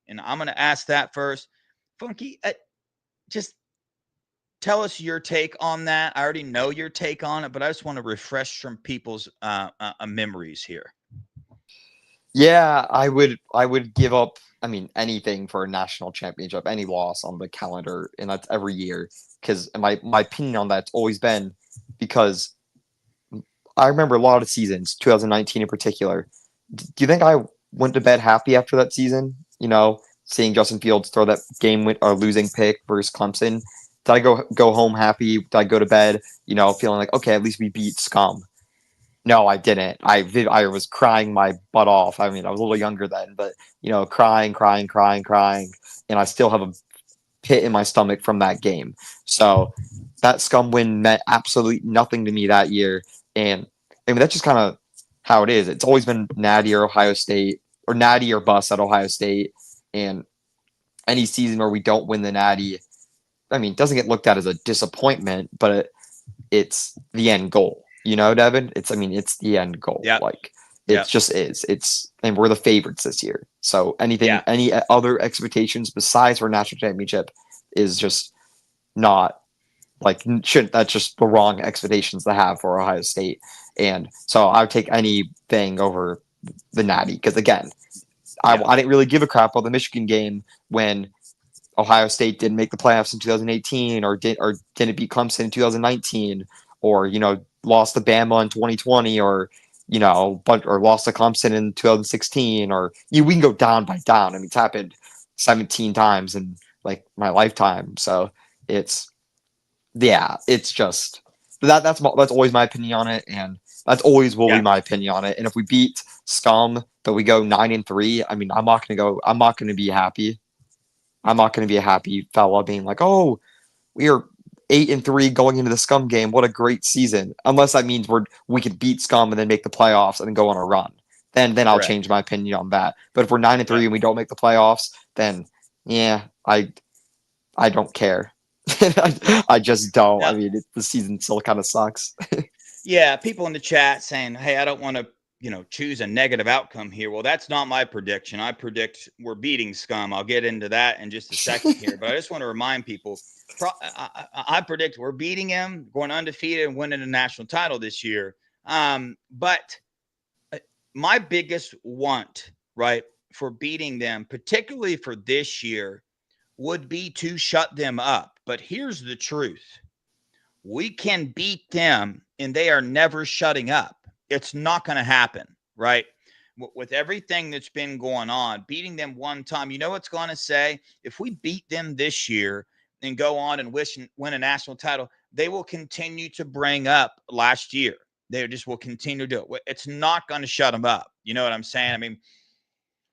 Speaker 1: And I'm going to ask that first. Funky, just tell us your take on that. I already know your take on it, but I just want to refresh some people's memories here.
Speaker 2: Yeah, I would give up, I mean, anything for a national championship, any loss on the calendar, and that's every year. Because my opinion on that's always been because I remember a lot of seasons, 2019 in particular. Do you think I went to bed happy after that season? Seeing Justin Fields throw that game win or losing pick versus Clemson. Did I go home happy? Did I go to bed, feeling like, okay, at least we beat scum? No, I didn't. I was crying my butt off. I mean, I was a little younger then, but crying, crying, crying, crying, and I still have a pit in my stomach from that game. So that scum win meant absolutely nothing to me that year, and I mean that's just kind of how it is. It's always been Natty or Ohio State, or Natty or bust at Ohio State, and any season where we don't win the Natty, I mean, it doesn't get looked at as a disappointment, but it's the end goal. Devin? It's the end goal.
Speaker 1: Yeah.
Speaker 2: Like
Speaker 1: Yeah.
Speaker 2: it just is. And we're the favorites this year. So any
Speaker 1: Yeah.
Speaker 2: other expectations besides for national championship is just not like shouldn't that's just the wrong expectations to have for Ohio State. And so I would take anything over the Natty because again,
Speaker 1: Yeah.
Speaker 2: I didn't really give a crap about the Michigan game when Ohio State didn't make the playoffs in 2018 or didn't beat Clemson in 2019 or lost to Bama in 2020 or or lost to Clemson in 2016 or we can go down by down. I mean, it's happened 17 times in like my lifetime. So it's just that's always my opinion on it, and that's always will be my opinion on it. And if we beat scum but we go 9-3, I mean, I'm not gonna be happy. I'm not going to be a happy fella being like, oh, we are 8-3 going into the scum game. What a great season. Unless that means we could beat scum and then make the playoffs and then go on a run. Then I'll change my opinion on that. But if we're 9-3 and we don't make the playoffs, then yeah, I don't care. I just don't. I mean, the season still kind of sucks.
Speaker 1: Yeah, people in the chat saying, "Hey, I don't want to, choose a negative outcome here." Well, that's not my prediction. I predict we're beating scum. I'll get into that in just a second here, but I just want to remind people. I predict we're beating him, going undefeated, and winning a national title this year. But my biggest want, right, for beating them, particularly for this year, would be to shut them up. But here's the truth. We can beat them and they are never shutting up. It's not going to happen, right? With everything that's been going on, beating them one time, you know what's going to say? If we beat them this year and go on and win a national title, they will continue to bring up last year. They just will continue to do it. It's not going to shut them up. You know what I'm saying? I mean,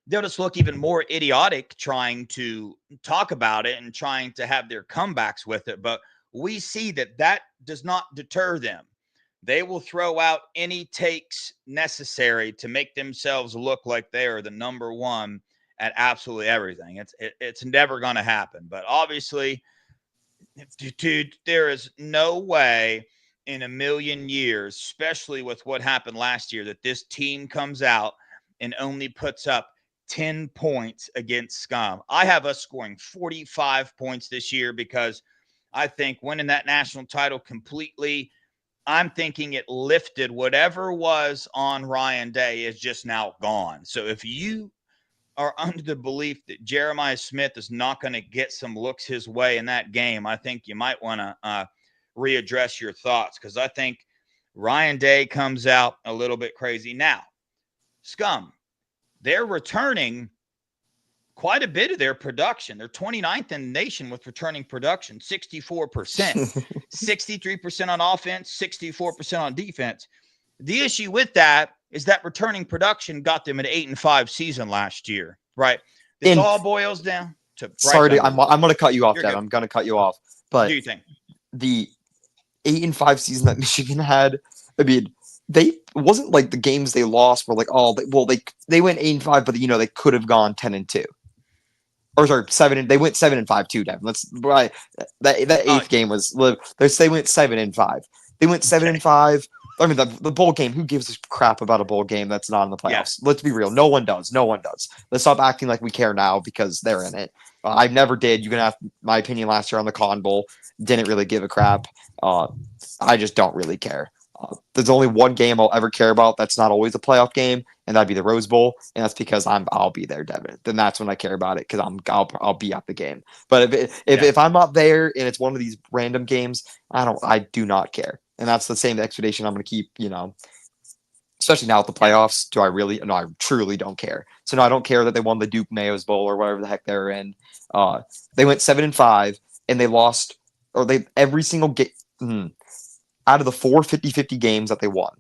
Speaker 1: they'll just look even more idiotic trying to talk about it and trying to have their comebacks with it. But we see that does not deter them. They will throw out any takes necessary to make themselves look like they are the number one at absolutely everything. It's never going to happen. But obviously, dude, there is no way in a million years, especially with what happened last year, that this team comes out and only puts up 10 points against scum. I have us scoring 45 points this year because I think winning that national title completely, I'm thinking it lifted whatever was on Ryan Day is just now gone. So if you are under the belief that Jeremiah Smith is not going to get some looks his way in that game, I think you might want to readdress your thoughts because I think Ryan Day comes out a little bit crazy. Now, scum, they're returning quite a bit of their production. They're 29th in the nation with returning production, 64%, 63% on offense, 64% on defense. The issue with that is that returning production got them an 8-5 season last year, right? This all boils down to
Speaker 2: sorry, I'm going to cut you off, Dad. I'm going to cut you off. But
Speaker 1: what do you think?
Speaker 2: The 8-5 season that Michigan had, I mean, they wasn't like the games they lost were like, oh, they went 8-5, but they could have gone 10-2. Or sorry, 7. They went 7-5 too, Devin. Let's right. That eighth game was they went 7-5. They went 7-5. I mean, the bowl game. Who gives a crap about a bowl game that's not in the playoffs? Yeah. Let's be real. No one does. Let's stop acting like we care now because they're in it. I never did. You can have my opinion last year on the Cotton Bowl. Didn't really give a crap. I just don't really care. there's only one game I'll ever care about that's not always a playoff game, and that'd be the Rose Bowl, and that's because I'll be there, Devin. Then that's when I care about it because I'll be at the game. But if I'm not there and it's one of these random games, I do not care, and that's the same expectation I'm going to keep. Especially now with the playoffs, do I really? No, I truly don't care. So no, I don't care that they won the Duke Mayo's Bowl or whatever the heck they're in. They went 7-5 and they lost, or they every single game out of the 4 50-50 games that they won.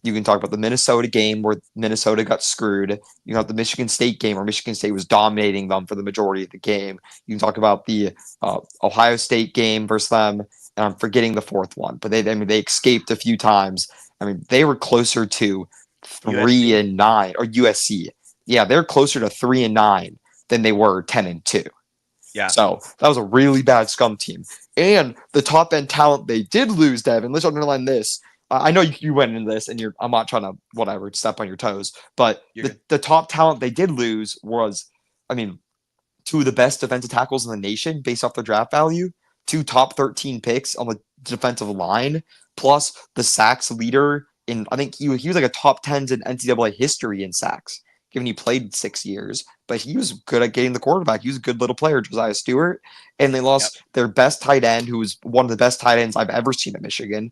Speaker 2: You can talk about the Minnesota game where Minnesota got screwed. You have the Michigan State game where Michigan State was dominating them for the majority of the game. You can talk about the Ohio State game versus them, and I'm forgetting the fourth one, but they escaped a few times. I mean, they were closer to 3-9 or USC. Yeah, they're closer to 3-9 than they were 10-2.
Speaker 1: Yeah.
Speaker 2: So that was a really bad scum team. And the top end talent they did lose, Devin. Let's underline this. I know you went into this, and I'm not trying to step on your toes, but the top talent they did lose was, I mean, 2 of the best defensive tackles in the nation based off their draft value, 2 top 13 picks on the defensive line, plus the sacks leader in, I think he was like a top 10s in NCAA history in sacks, given he played 6 years, but he was good at getting the quarterback. He was a good little player, Josiah Stewart, and they lost their best tight end, who was one of the best tight ends I've ever seen at Michigan.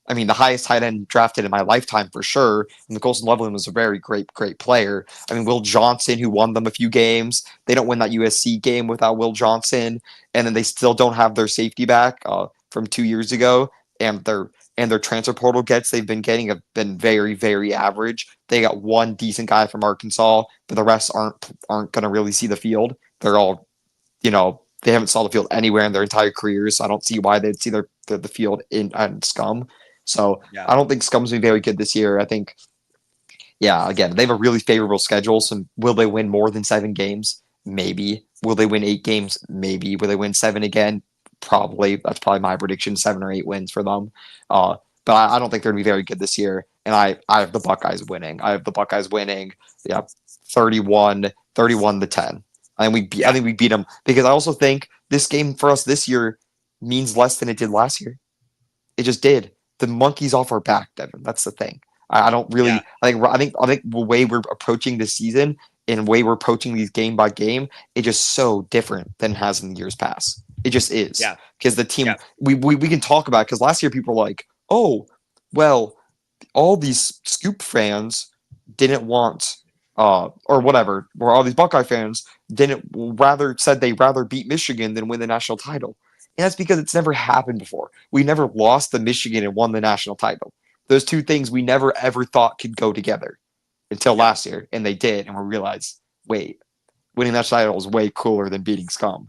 Speaker 2: I mean, the highest tight end drafted in my lifetime for sure. And Colson Loveland was a very great player. I mean, Will Johnson, who won them a few games. They don't win that USC game without Will Johnson. And then they still don't have their safety back from 2 years ago. And their transfer portal gets they've been getting have been very, very average. They got one decent guy from Arkansas, but the rest aren't going to really see the field. They're all, they haven't saw the field anywhere in their entire careers. So I don't see why they'd see the field in Scum. So I don't think Scum's going to be very good this year. I think, again, they have a really favorable schedule. So will they win more than 7 games? Maybe. Will they win 8 games? Maybe. Will they win 7 again? Probably. That's probably my prediction, 7 or 8 wins for them. But I don't think they're going to be very good this year. And I have the Buckeyes winning. 31-10. I think we beat them because I also think this game for us this year means less than it did last year. It just did. The monkey's off our back, Devin. That's the thing. I don't really. Yeah. I think the way we're approaching this season and the way we're approaching these game by game, it's just so different than it has in the years past. It just is. Yeah. Because the team, we can talk about it because last year people were like, oh, well, all these Scoop fans didn't want, or whatever, or all these Buckeye fans said they'd rather beat Michigan than win the national title. And that's because it's never happened before. We never lost to Michigan and won the national title. Those two things we never ever thought could go together until last year, and they did. And we realized, wait, winning that title is way cooler than beating Scum,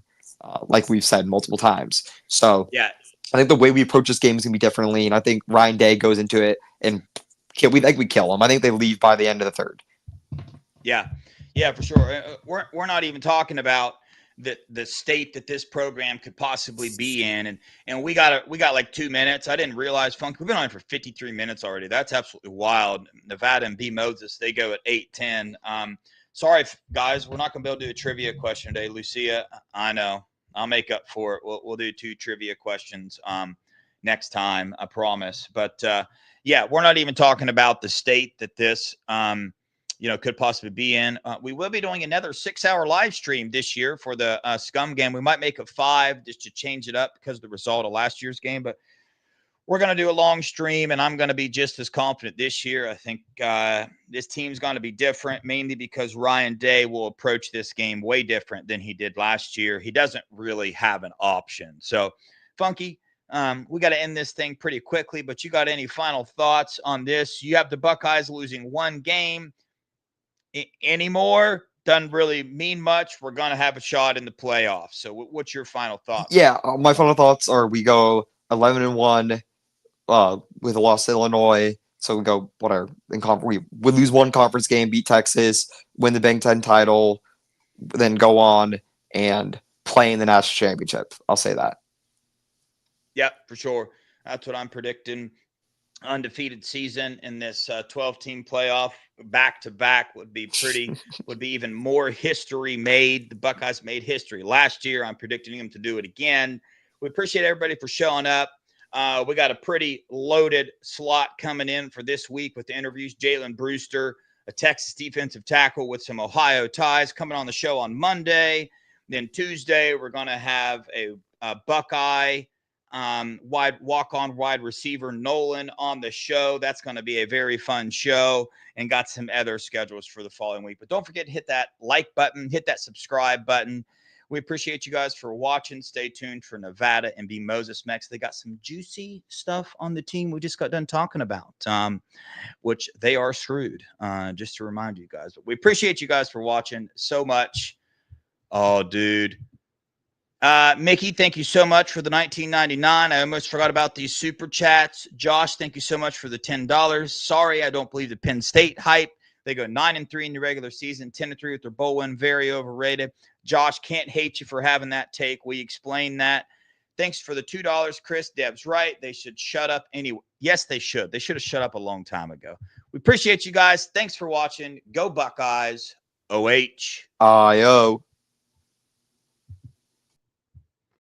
Speaker 2: like we've said multiple times. So I think the way we approach this game is going to be differently. And I think Ryan Day goes into it and we kill them. I think they leave by the end of the third.
Speaker 1: Yeah, for sure. We're not even talking about the state that this program could possibly be in, and we got like 2 minutes. I didn't realize, Funky, we've been on for 53 minutes already. That's absolutely wild. Nevada and B Moses, they go at 8:10. Sorry guys, we're not gonna be able to do a trivia question today. Lucia, I know, I'll make up for it. We'll do 2 trivia questions next time, I promise. But we're not even talking about the state that this could possibly be in. We will be doing another 6-hour live stream this year for the Scum game. We might make it 5 just to change it up because of the result of last year's game. But we're going to do a long stream, and I'm going to be just as confident this year. I think this team's going to be different, mainly because Ryan Day will approach this game way different than he did last year. He doesn't really have an option. So, Funky, we got to end this thing pretty quickly, but you got any final thoughts on this? You have the Buckeyes losing 1 game. Anymore doesn't really mean much. We're going to have a shot in the playoffs. So what's your final thoughts?
Speaker 2: Yeah, my final thoughts are we go 11-1 with a loss to Illinois. So we go whatever. We would lose 1 conference game, beat Texas, win the Big Ten title, then go on and play in the national championship. I'll say that.
Speaker 1: Yeah, for sure. That's what I'm predicting. Undefeated season in this 12-team playoff back-to-back would be even more history made. The Buckeyes made history last year. I'm predicting them to do it again. We appreciate everybody for showing up. We got a pretty loaded slot coming in for this week with the interviews. Jalen Brewster, a Texas defensive tackle with some Ohio ties, coming on the show on Monday. Then Tuesday, we're going to have a Buckeye walk-on wide receiver Nolan on the show. That's going to be a very fun show, and got some other schedules for the following week. But don't forget to hit that like button, hit that subscribe button. We appreciate you guys for watching. Stay tuned for Nevada and B. Moses next. They got some juicy stuff on the team we just got done talking about, which they are screwed, just to remind you guys. But we appreciate you guys for watching so much. Oh, dude. Mickey, thank you so much for the $19.99. I almost forgot about these super chats. Josh, thank you so much for the $10. Sorry, I don't believe the Penn State hype. They go 9-3 in the regular season, 10-3 with their bowl win. Very overrated. Josh, can't hate you for having that take. We explained that. Thanks for the $2, Chris. Deb's right. They should shut up anyway. Yes, they should. They should have shut up a long time ago. We appreciate you guys. Thanks for watching. Go Buckeyes. OH.
Speaker 2: IO.